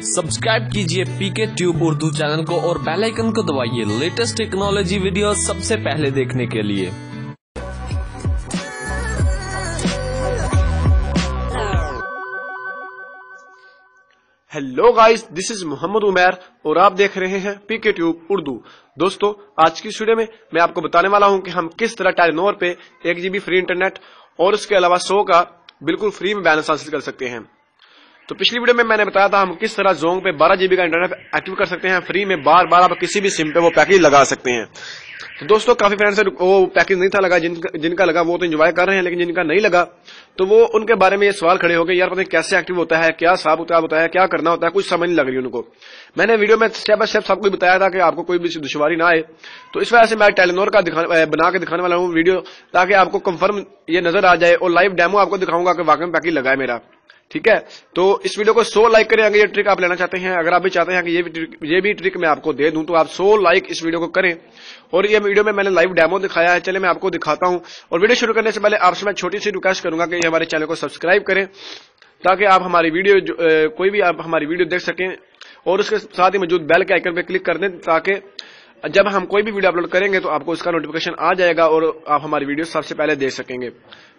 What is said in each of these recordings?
Subscribe कीजिए पीके tube Urdu channel को और बेल आइकन को दबाइए लेटेस्ट टेक्नोलॉजी वीडियो सबसे पहले देखने के लिए। Hello guys, this is Mohammad Umair और आप देख रहे हैं पीके ट्यूब उर्दू। दोस्तों, आज की इस वीडियो में मैं आपको बताने वाला हूं कि हम किस तरह टेलीनॉर पे 1 GB फ्री इंटरनेट और उसके अलावा 100 का बिल्कुल फ्री में बैलेंस हासिल कर सकते हैं। तो पिछली वीडियो में मैंने बताया था हम किस तरह जोंग पे 12 GB का इंटरनेट एक्टिव कर सकते हैं फ्री में, बार बार आप किसी भी सिम पे वो पैकेज लगा सकते हैं। तो दोस्तों, काफी फ्रेंड्स वो पैकेज नहीं था लगा, जिनका लगा वो तो एंजॉय कर रहे हैं, लेकिन जिनका नहीं लगा तो वो उनके बारे में ये सवाल खड़े हो गए, यार पता नहीं कैसे एक्टिव होता है, क्या हिसाब होता है, क्या करना होता है, कुछ समझ नहीं लग रही उनको। मैंने वीडियो में स्टेप बाय स्टेप सबको बताया था कि आपको कोई भी दुश्वारी ना आए, तो इस वजह से मैं टेलीनॉर का बना के दिखाने वाला हूँ वीडियो, ताकि आपको कंफर्म ये नजर आ जाए और लाइव डेमो आपको दिखाऊंगा कि वाकई में पैकेज लगा है मेरा। ठीक है, तो इस वीडियो को 100 लाइक करें अगर ये ट्रिक आप लेना चाहते हैं। अगर आप भी चाहते हैं कि ये भी ट्रिक मैं आपको दे दूं तो आप 100 लाइक इस वीडियो को करें। और ये वीडियो में मैंने लाइव डेमो दिखाया है, चले मैं आपको दिखाता हूं। और वीडियो शुरू करने से पहले आपसे मैं छोटी सी रिक्वेस्ट करूंगा कि हमारे चैनल को सब्सक्राइब करें, ताकि आप हमारी वीडियो कोई भी आप हमारी वीडियो देख सकें, और उसके साथ ही मौजूद बेल के आइकन पर क्लिक कर दें, ताकि जब हम कोई भी वीडियो अपलोड करेंगे तो आपको उसका नोटिफिकेशन आ जाएगा और आप हमारी वीडियो सबसे पहले देख सकेंगे।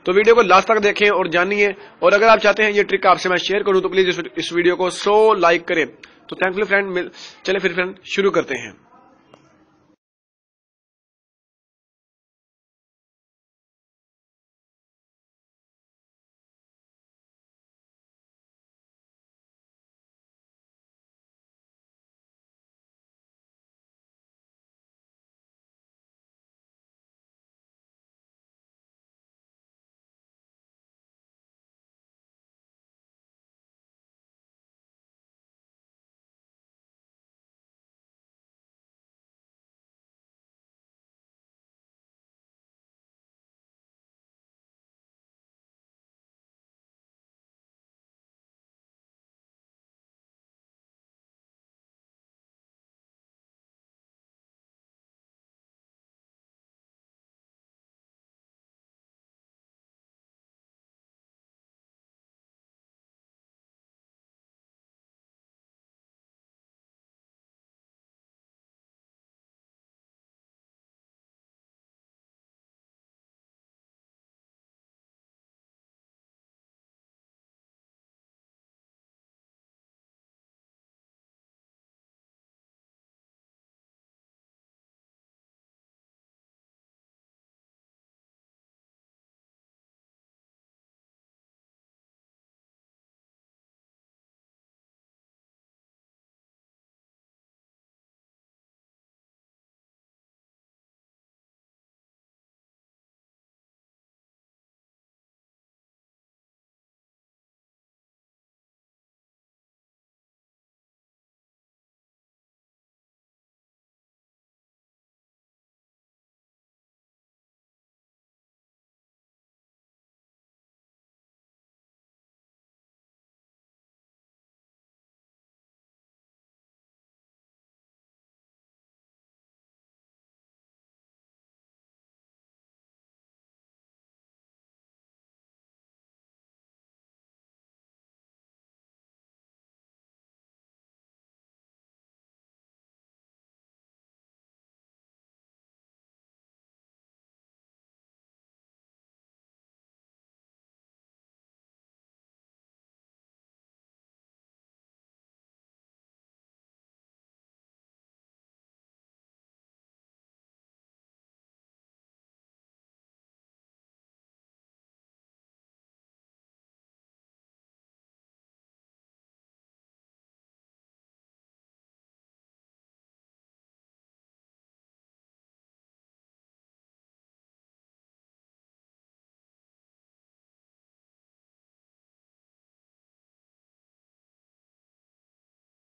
तो वीडियो को लास्ट तक देखें और जानिए, और अगर आप चाहते हैं ये ट्रिक आपसे मैं शेयर करूं तो प्लीज इस वीडियो को 100 लाइक करें। तो थैंक यू फ्रेंड, चले फिर फ्रेंड शुरू करते हैं।